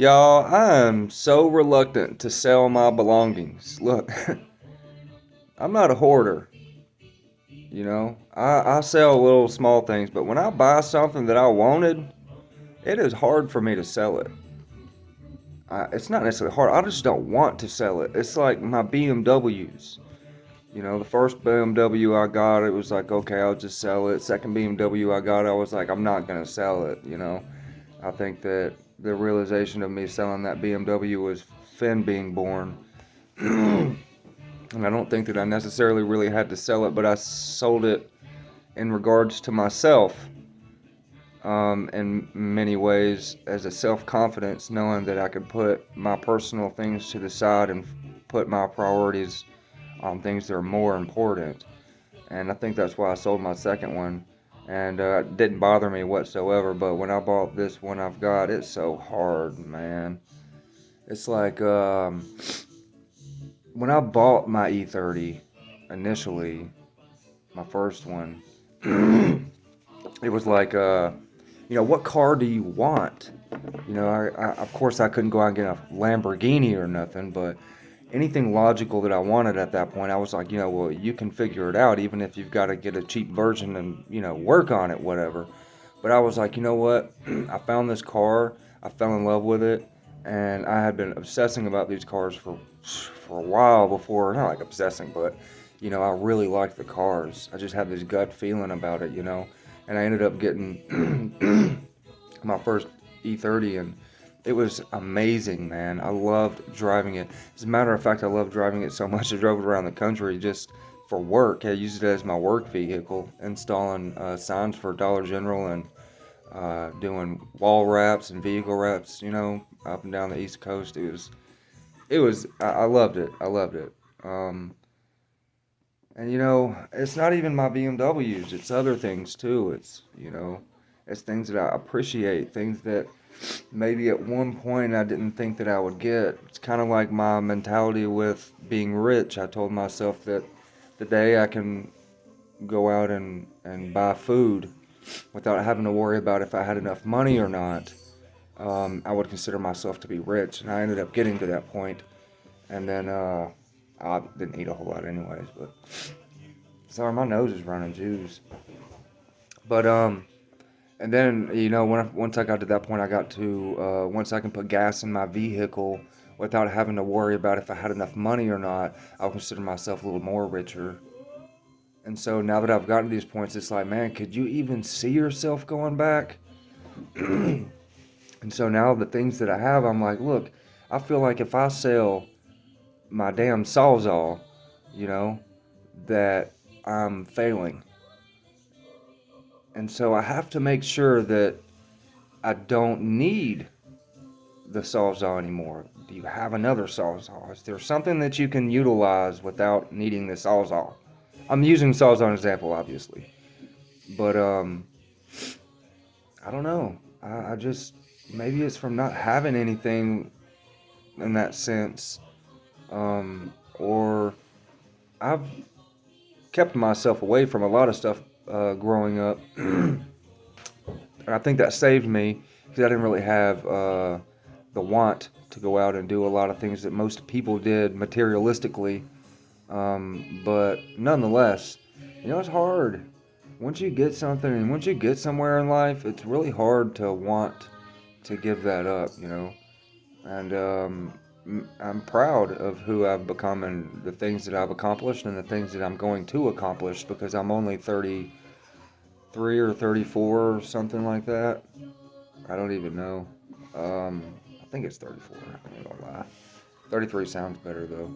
Y'all, I am so reluctant to sell my belongings. Look, I'm not a hoarder, you know. I sell little small things, but when I buy something that I wanted, it is hard for me to sell it. It's not necessarily hard. I just don't want to sell it. It's like my BMWs. You know, the first BMW I got, it was like, okay, I'll just sell it. Second BMW I got, I was like, I'm not gonna sell it. You know, I think that the realization of me selling that BMW was Finn being born. And I don't think that I necessarily really had to sell it, but I sold it in regards to myself, in many ways, as a self confidence, knowing that I could put my personal things to the side and put my priorities on things that are more important. And I think that's why I sold my second one. And it didn't bother me whatsoever. But when I bought this one I've got, it's so hard, man. It's like when I bought my E30 initially, my first one, it was like, what car do you want? Of course, I couldn't go out and get a Lamborghini or nothing, but anything logical that I wanted at that point, I was like, well, you can figure it out, even if you've got to get a cheap version and, work on it, whatever. But I was like, you know what? I found this car, I fell in love with it, and I had been obsessing about these cars for a while before, not like obsessing, but, I really liked the cars. I just had this gut feeling about it, and I ended up getting my first E30, and it was amazing, man. I loved driving it. As a matter of fact, I loved driving it so much I drove it around the country just for work. I used it as my work vehicle, installing signs for Dollar General and doing wall wraps and vehicle wraps, up and down the East Coast. I loved it. I loved it. And it's not even my BMWs. It's other things too. It's things that I appreciate, things that maybe at one point I didn't think that I would get. It's kind of like my mentality with being rich. I told myself that the day I can go out and buy food without having to worry about if I had enough money or not, I would consider myself to be rich. And I ended up getting to that point. And then I didn't eat a whole lot anyways. But sorry, my nose is running juice. But and then once I got to that point, I got to once I can put gas in my vehicle without having to worry about if I had enough money or not, I'll consider myself a little more richer. And so now that I've gotten to these points, it's like, man, could you even see yourself going back? And so now the things that I have, I'm like, look, I feel like if I sell my damn Sawzall, you know, that I'm failing. And so I have to make sure that I don't need the Sawzall anymore. Do you have another Sawzall? Is there something that you can utilize without needing the Sawzall? I'm using Sawzall as an example, obviously. But, I don't know. I just, maybe it's from not having anything in that sense. Or I've kept myself away from a lot of stuff growing up. And I think that saved me because I didn't really have the want to go out and do a lot of things that most people did materialistically. But nonetheless, it's hard. Once you get something and once you get somewhere in life, it's really hard to want to give that up. And I'm proud of who I've become and the things that I've accomplished and the things that I'm going to accomplish because I'm only 33 or 34 or something like that. I don't even know. I think it's 34. I ain't gonna lie. 33 sounds better though.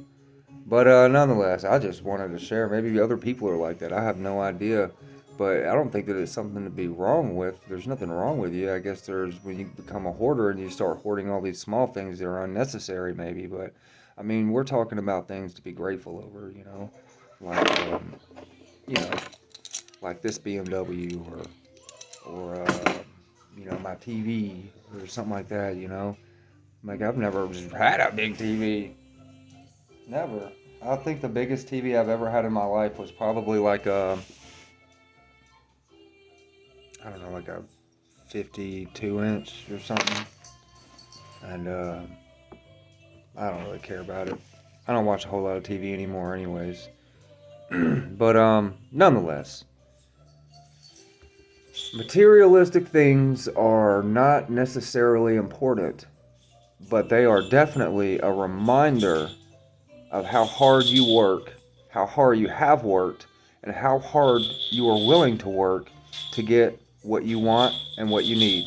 But nonetheless, I just wanted to share. Maybe other people are like that. I have no idea. But I don't think that it's something to be wrong with. There's nothing wrong with you. I guess there's when you become a hoarder and you start hoarding all these small things that are unnecessary, maybe. But I mean, we're talking about things to be grateful over, like you know, like this BMW or my TV or something like that. Like I've never just had a big TV. Never. I think the biggest TV I've ever had in my life was probably like I don't know, like a 52 inch or something. And I don't really care about it. I don't watch a whole lot of TV anymore, anyways. But nonetheless, materialistic things are not necessarily important, but they are definitely a reminder of how hard you work, how hard you have worked, and how hard you are willing to work to get what you want and what you need.